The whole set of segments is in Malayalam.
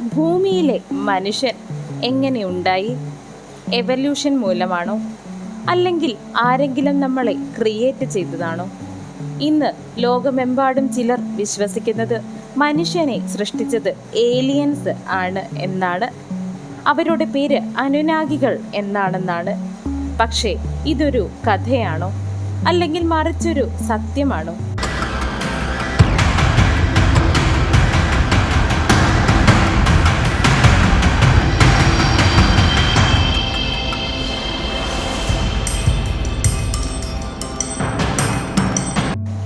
ഭൂമിയിലെ മനുഷ്യൻ എങ്ങനെയുണ്ടായി? എവല്യൂഷൻ മൂലമാണോ? അല്ലെങ്കിൽ ആരെങ്കിലും നമ്മളെ ക്രിയേറ്റ് ചെയ്തതാണോ? ഇന്ന് ലോകമെമ്പാടും ചിലർ വിശ്വസിക്കുന്നത് മനുഷ്യനെ സൃഷ്ടിച്ചത് ഏലിയൻസ് ആണ് എന്നാണ്. അവരുടെ പേര് അനുനാഗികൾ എന്നാണെന്നാണ്. പക്ഷേ ഇതൊരു കഥയാണോ? അല്ലെങ്കിൽ മറിച്ചൊരു സത്യമാണോ?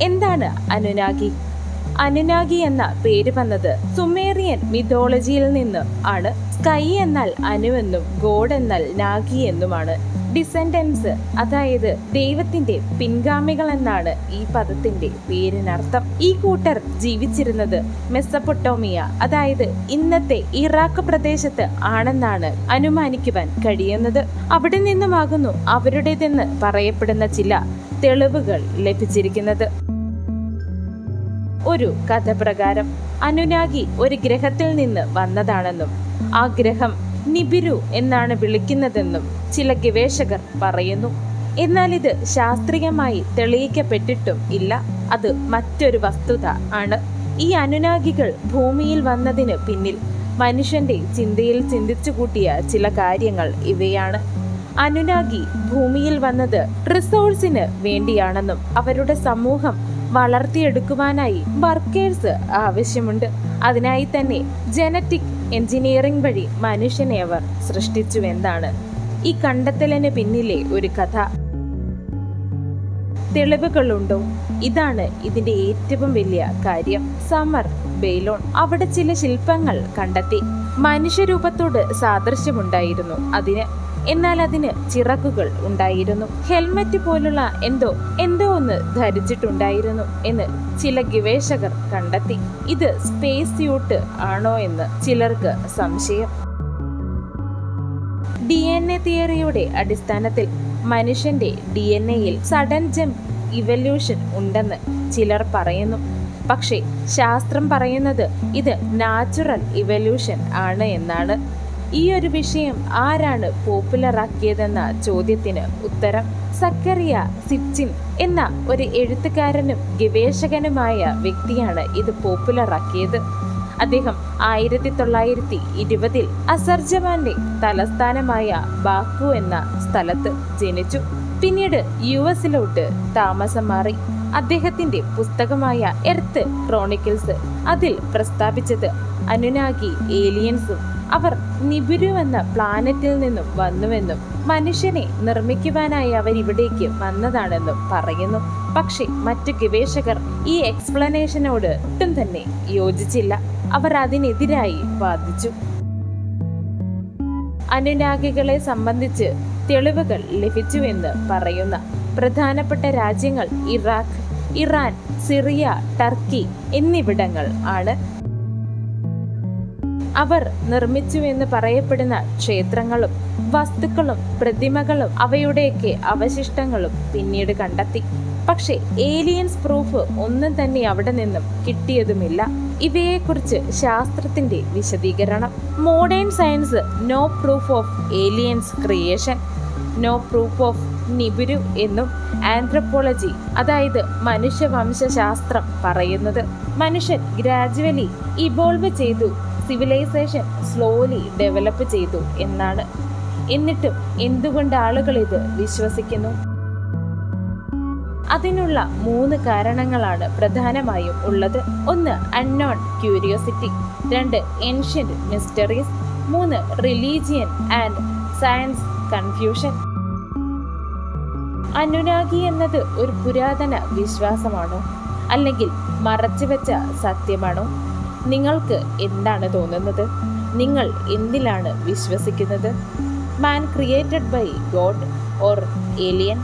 എന്താണ് അനുനാഗി? അനുനാഗി എന്ന പേര് വന്നത് സുമേറിയൻ മിഥോളജിയിൽ നിന്ന് ആണ്. സ്കൈ എന്നാൽ അനുവെന്നും ഗോഡ് എന്നാൽ നാഗി എന്നുമാണ്. ഡിസെൻഡൻസ്, അതായത് ദൈവത്തിന്റെ പിൻഗാമികൾ എന്നാണ് ഈ പദത്തിന്റെ പേരിനർത്ഥം. ഈ കൂട്ടർ ജീവിച്ചിരുന്നത് മെസ്സപ്പൊട്ടോമിയ, അതായത് ഇന്നത്തെ ഇറാഖ് പ്രദേശത്ത് ആണെന്നാണ് അനുമാനിക്കുവാൻ കഴിയുന്നത്. അവിടെ നിന്നുമാകുന്നു അവരുടേതെന്ന് പറയപ്പെടുന്ന ചില തെളിവുകൾ ലഭിച്ചിരിക്കുന്നത്. ഒരു കഥ പ്രകാരം അനുനാഗി ഒരു ഗ്രഹത്തിൽ നിന്ന് വന്നതാണെന്നും ആ ഗ്രഹം നിബിരു എന്നാണ് വിളിക്കുന്നതെന്നും ചില ഗവേഷകർ പറയുന്നു. എന്നാൽ ഇത് ശാസ്ത്രീയമായി തെളിയിക്കപ്പെട്ടിട്ടും ഇല്ല. അത് മറ്റൊരു വസ്തുത ആണ്. ഈ അനുനാഗികൾ ഭൂമിയിൽ വന്നതിന് പിന്നിൽ മനുഷ്യന്റെ ചിന്തയിൽ ചിന്തിച്ചു കൂട്ടിയ ചില കാര്യങ്ങൾ ഇവയാണ്. അനുനാഗി ഭൂമിയിൽ വന്നത് റിസോഴ്സിന് വേണ്ടിയാണെന്നും അവരുടെ സമൂഹം വളർത്തിയെടുക്കുവാനായി വർക്കേഴ്സ് ആവശ്യമുണ്ട്. അതിനായി തന്നെ ജനറ്റിക് എഞ്ചിനീയറിംഗ് വഴി മനുഷ്യനെ അവർ സൃഷ്ടിച്ചുവെന്നാണ് ഈ കണ്ടെത്തലിന് പിന്നിലെ ഒരു കഥ. തെളിവുകളുണ്ടോ? ഇതാണ് ഇതിന്റെ ഏറ്റവും വലിയ കാര്യം. സമർ ബെയ്ലോൺ അവിടെ ചില ശില്പങ്ങൾ കണ്ടെത്തി. മനുഷ്യരൂപത്തോട് സാദൃശ്യമുണ്ടായിരുന്നു അതിന്. എന്നാൽ അതിന് ചിറകുകൾ ഉണ്ടായിരുന്നു. ഹെൽമറ്റ് പോലുള്ള എന്തോ ഒന്ന് ധരിച്ചിട്ടുണ്ടായിരുന്നു എന്ന് ചില ഗവേഷകർ കണ്ടെത്തി. ഇത് സ്പേസ് സ്യൂട്ട് ആണോ എന്ന് ചിലർക്ക് സംശയം. DNA തിയറിയുടെ അടിസ്ഥാനത്തിൽ മനുഷ്യന്റെ DNA-യിൽ സഡൻ ജംപ് ഇവല്യൂഷൻ ഉണ്ടെന്ന് ചിലർ പറയുന്നു. പക്ഷേ ശാസ്ത്രം പറയുന്നത് ഇത് നാച്ചുറൽ ഇവല്യൂഷൻ ആണ് എന്നാണ്. ഈ ഒരു വിഷയം ആരാണ് പോപ്പുലറാക്കിയതെന്ന ചോദ്യത്തിന് ഉത്തരം സക്കറിയ സിപ്ചിൻ എന്ന ഒരു എഴുത്തുകാരനും ഗവേഷകനുമായ വ്യക്തിയാണ് ഇത് പോപ്പുലറാക്കിയത്. അദ്ദേഹം 1920 അസർജമാന്റെ തലസ്ഥാനമായ ബാക്കു എന്ന സ്ഥലത്ത് ജനിച്ചു. പിന്നീട് US-ലോട്ട് താമസം മാറി. അദ്ദേഹത്തിന്റെ പുസ്തകമായ എർത്ത് ക്രോണിക്കിൾസ് അതിൽ പ്രസ്താവിച്ചത് അനുനാഗി ഏലിയൻസും അവർ നിബിരു എന്ന പ്ലാനറ്റിൽ നിന്നും വന്നുവെന്നും മനുഷ്യനെ നിർമ്മിക്കുവാനായി അവരിവിടേക്ക് വന്നതാണെന്നും പറയുന്നു. പക്ഷേ മറ്റു ഗവേഷകർ ഈ എക്സ്പ്ലനേഷനോട് ഒട്ടും തന്നെ യോജിച്ചില്ല. അവർ അതിനെതിരായി വാദിച്ചു. അനുനാഗികളെ സംബന്ധിച്ച് തെളിവുകൾ ലഭിച്ചുവെന്ന് പറയുന്ന പ്രധാനപ്പെട്ട രാജ്യങ്ങൾ ഇറാഖ്, ഇറാൻ, സിറിയ, ടർക്കി എന്നിവിടങ്ങൾ ആണ്. അവർ നിർമ്മിച്ചുവെന്ന് പറയപ്പെടുന്ന ക്ഷേത്രങ്ങളും വസ്തുക്കളും പ്രതിമകളും അവയുടെയൊക്കെ അവശിഷ്ടങ്ങളും പിന്നീട് കണ്ടെത്തി. പക്ഷേ ഏലിയൻസ് പ്രൂഫ് ഒന്നും തന്നെ അവിടെ നിന്നും കിട്ടിയതുമില്ല. ഇവയെക്കുറിച്ച് ശാസ്ത്രത്തിന്റെ വിശദീകരണം: modern science no proof of aliens creation, no proof of Nibiru എന്നും ആന്ത്രപ്പോളജി, അതായത് മനുഷ്യവംശാസ്ത്രം പറയുന്നത് മനുഷ്യൻ ഗ്രാജുവലി ഇവോൾവ് ചെയ്തു, സിവിലൈസേഷൻ സ്ലോലി ഡെവലപ്പ് ചെയ്തു എന്നാണ്. എന്നിട്ടും എന്തുകൊണ്ട് ആളുകൾ ഇത് വിശ്വസിക്കുന്നു? അതിനുള്ള 3 കാരണങ്ങളാണ് പ്രധാനമായും ഉള്ളത്. 1 unknown curiosity, 2 ancient mysteries, 3 religion and science confusion. Anunnaki എന്നത് ഒരു പുരാതന വിശ്വാസമാണോ, അല്ലെങ്കിൽ മറച്ചുവെച്ച സത്യമാണോ? നിങ്ങൾക്ക് എന്താണ് തോന്നുന്നത്? നിങ്ങൾ എന്തിലാണ് വിശ്വസിക്കുന്നത്? Man created by God or alien?